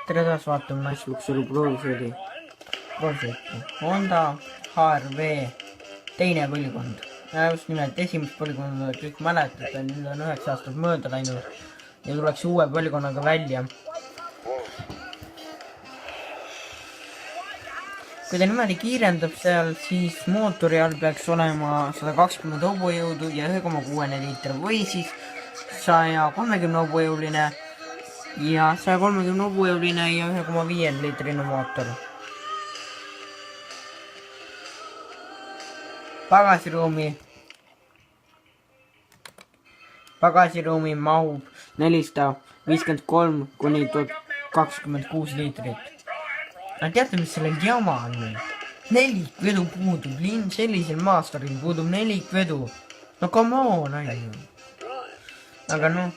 tere taas vaatama. Luxury Pro-sõidi. Pro-sõitu. Honda HR-V teine põlvkond. Just nimelt esimest põlvkonda kõik mäletate, nüüd on 9 aastat mööda läinud ja tuleks uue põlvkonnaga välja. Kui ta niimoodi kiirendab seal, siis mootori all peaks olema 120 hobujõudu ja 1,6 liiter või siis 130 hobujõuline ja 130 hobujõuline ja 1,5 liitrine mootor. Pagasiruumi mahub 453 kuni 1026 liitrit. Aga teate, mis sellel jama on meil? Nelikvedu puudub, sellisel maastaril puudub nelikvedu. No come on, ainu. Aga noh,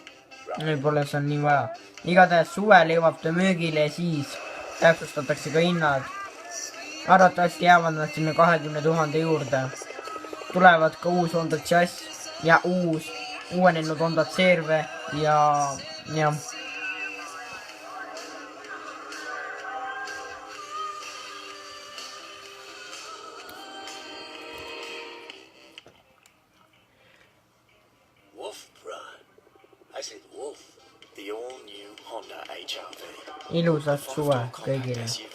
võib-olla see on nii vaja. Igatahes suvel jõuab ta müügile ja siis täpsustatakse ka hinnad. Arvatavasti jäävad nad sinna 20 000 juurde. Tulevad ka uus Honda Jazz ja uuenenud Honda CR-V ja I said Wolf, the all-new Honda HR-V. ilusat suve kõigile.